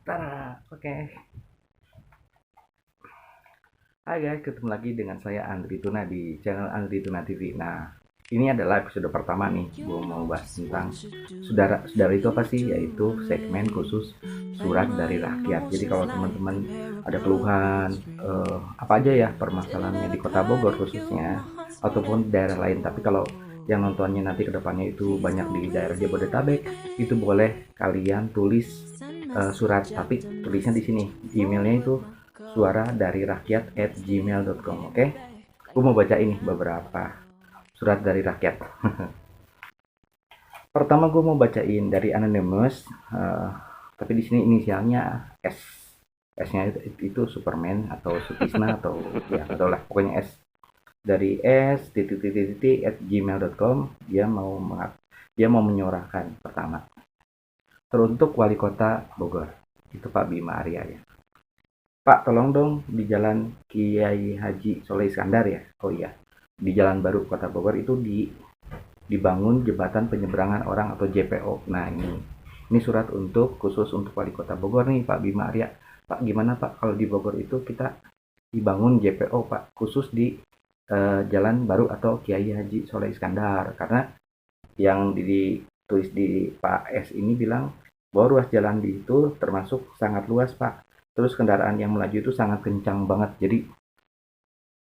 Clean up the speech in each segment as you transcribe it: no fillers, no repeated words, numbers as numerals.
Tara, oke. Hai guys, ketemu lagi dengan saya Andri Tuna di channel Andri Tuna TV. Nah, ini adalah episode pertama nih. Gue mau bahas tentang saudara itu apa sih? Yaitu segmen khusus surat dari rakyat. Jadi kalau teman-teman ada keluhan, apa aja ya permasalahannya di Kota Bogor khususnya, ataupun daerah lain. Tapi kalau yang nontonnya nanti kedepannya itu banyak di daerah Jabodetabek, itu boleh kalian tulis surat, tapi tulisnya di sini. Emailnya itu suara dari rakyat@gmail.com. Oke, aku mau baca ini beberapa surat dari rakyat. Pertama gue mau bacain dari anonymous, tapi di sini inisialnya S. S-nya itu Superman atau Sutisna atau ya atau lah pokoknya S. Dari S at gmail.com. Dia mau menyuarakan pertama teruntuk wali kota Bogor, itu Pak Bima Arya ya. Pak, tolong dong di Jalan Kiai Haji Soleh Iskandar ya. Oh iya, di Jalan Baru Kota Bogor itu dibangun jembatan penyeberangan orang atau JPO. Nah, ini surat khusus untuk wali Kota Bogor nih, Pak Bima Arya. Pak, gimana Pak kalau di Bogor itu kita dibangun JPO Pak, khusus di Jalan Baru atau Kiai Haji Soleh Iskandar, karena yang ditulis di Pak S ini bilang bahwa ruas jalan di itu termasuk sangat luas Pak. Terus kendaraan yang melaju itu sangat kencang banget. Jadi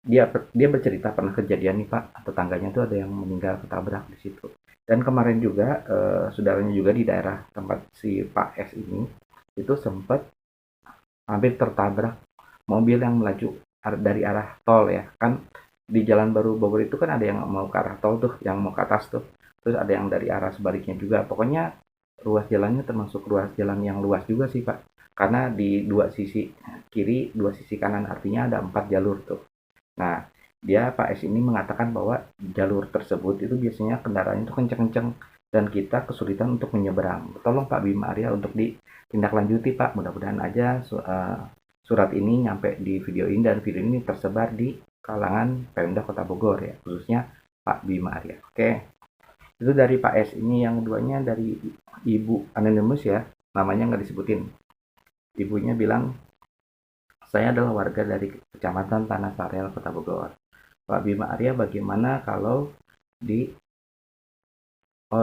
dia bercerita pernah kejadian nih Pak, tetangganya tuh ada yang meninggal ketabrak di situ. Dan kemarin juga saudaranya juga di daerah tempat si Pak S ini itu sempat hampir tertabrak mobil yang melaju dari arah tol ya. Kan di Jalan Baru Bogor itu kan ada yang mau ke arah tol tuh, yang mau ke atas tuh. Terus ada yang dari arah sebaliknya juga. Pokoknya ruas jalannya termasuk ruas jalan yang luas juga sih Pak. Karena di dua sisi kiri, dua sisi kanan, artinya ada 4 jalur tuh. Nah, dia Pak S ini mengatakan bahwa jalur tersebut itu biasanya kendaraan itu kenceng-kenceng dan kita kesulitan untuk menyeberang. Tolong Pak Bima Arya untuk ditindaklanjuti Pak. Mudah-mudahan aja surat ini nyampe di video ini dan video ini tersebar di kalangan Pemda Kota Bogor ya, khususnya Pak Bima Arya. Oke, itu dari Pak S. Ini yang keduanya dari Ibu Anonymous ya, namanya nggak disebutin. Ibunya bilang, saya adalah warga dari Kecamatan Tanah Sarel, Kota Bogor. Pak Bima Arya, bagaimana kalau di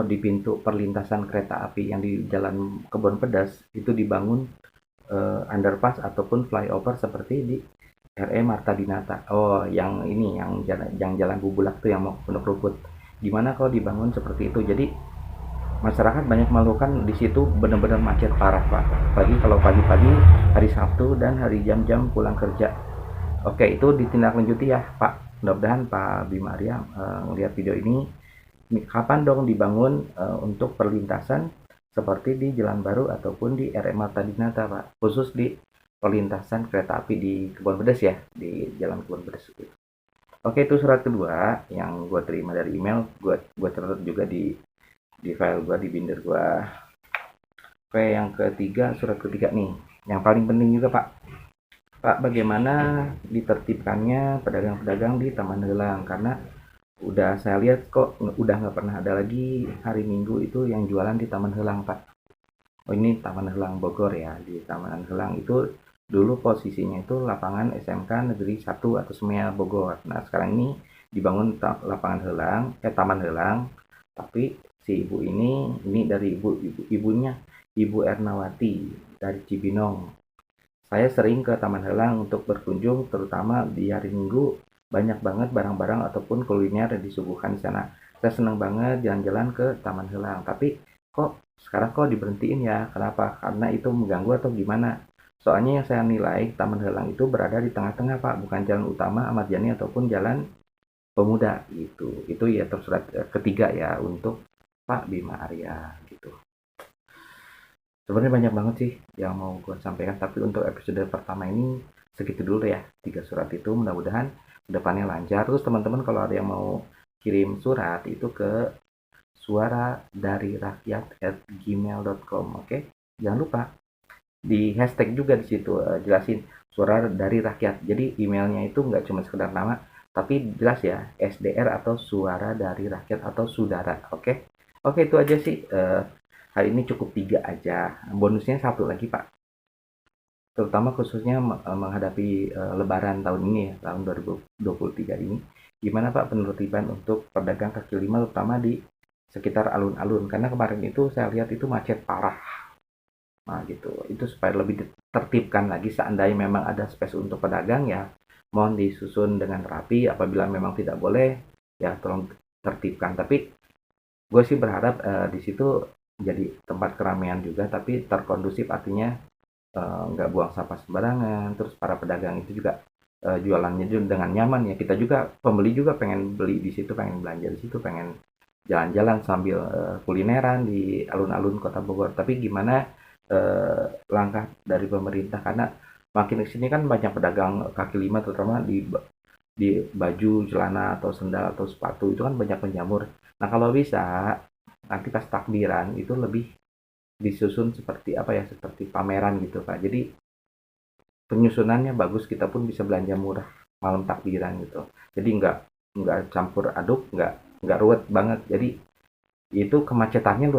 di pintu perlintasan kereta api yang di Jalan Kebon Pedas itu dibangun underpass ataupun flyover seperti di RE Marta Dinata. Oh, yang ini yang jalan Bubulak tuh yang mau Pondok Rumput. Gimana kalau dibangun seperti itu? Jadi masyarakat banyak melakukan di situ, benar-benar macet parah Pak. Pagi kalau pagi-pagi hari Sabtu dan hari jam-jam pulang kerja. Oke, itu ditindaklanjuti ya Pak. Mudah-mudahan Pak Bima Arya melihat video ini. Kapan dong dibangun untuk perlintasan seperti di Jalan Baru ataupun di RE Marta Dinata Pak, khusus di perlintasan kereta api di Kebon Pedas ya, di Jalan Kebon Pedas gitu. Oke, itu surat kedua yang gue terima dari email, gue catat juga di file gue, di binder gue. Oke, yang ketiga, surat ketiga nih, yang paling penting juga Pak. Pak, bagaimana ditertibkannya pedagang-pedagang di Taman Helang, karena udah saya lihat kok udah nggak pernah ada lagi hari Minggu itu yang jualan di Taman Helang Pak. Oh, ini Taman Helang Bogor ya. Di Taman Helang itu dulu posisinya itu lapangan SMK Negeri 1 atau Semea Bogor. Nah, sekarang ini dibangun lapangan Helang, Taman Helang. Tapi si ibu ini dari ibunya Ibu Ernawati dari Cibinong. Saya sering ke Taman Helang untuk berkunjung, terutama di hari Minggu. Banyak banget barang-barang ataupun kuliner yang disuguhkan di sana. Saya senang banget jalan-jalan ke Taman Helang. Tapi sekarang kok diberhentiin ya? Kenapa? Karena itu mengganggu atau gimana? Soalnya yang saya nilai Taman Helang itu berada di tengah-tengah Pak, bukan jalan utama Ahmad Yani ataupun jalan pemuda gitu. Itu ya tersurat ketiga ya untuk Pak Bima Arya gitu. Sebenarnya banyak banget sih yang mau gue sampaikan, tapi untuk episode pertama ini segitu dulu ya, 3 surat itu. Mudah-mudahan kedepannya lancar. Terus teman-teman kalau ada yang mau kirim surat itu ke suara dari rakyat@gmail.com. Oke, jangan lupa di hashtag juga di situ, jelasin suara dari rakyat. Jadi emailnya itu nggak cuma sekedar nama, tapi jelas ya, SDR atau suara dari rakyat atau saudara. Oke, itu aja sih. Hari ini cukup 3 aja. Bonusnya 1 lagi Pak. terutama khususnya menghadapi Lebaran tahun ini ya, tahun 2023 ini. Gimana Pak penertiban untuk pedagang kaki lima terutama di sekitar alun-alun? Karena kemarin itu saya lihat itu macet parah. Nah gitu, itu supaya lebih ditertibkan lagi seandainya memang ada space untuk pedagang ya mohon disusun dengan rapi, apabila memang tidak boleh ya tolong tertibkan. Tapi gue sih berharap di situ jadi tempat keramaian juga tapi terkondusif, artinya nggak buang sampah sembarangan, terus para pedagang itu juga jualannya juga dengan nyaman ya, kita juga pembeli juga pengen beli di situ, pengen belanja di situ, pengen jalan-jalan sambil kulineran di alun-alun Kota Bogor. Tapi gimana langkah dari pemerintah, karena makin ke sini kan banyak pedagang kaki lima terutama di baju, celana atau sendal atau sepatu itu kan banyak penjamur. Nah, kalau bisa nanti pas takbiran itu lebih disusun seperti apa ya, seperti pameran gitu Pak. Jadi penyusunannya bagus, kita pun bisa belanja murah malam takbiran gitu. Jadi nggak campur aduk, nggak ruwet banget. Jadi itu kemacetannya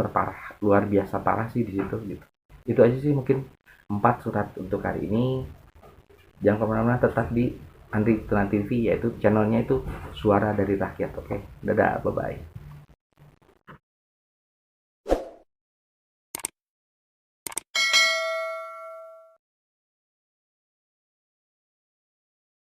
luar biasa parah sih di situ gitu. Itu aja sih mungkin 4 surat untuk hari ini. Jangan kemana-mana, tetap di Andri Tunan TV, yaitu channelnya itu Suara dari Rakyat. Oke, dadah, bye bye.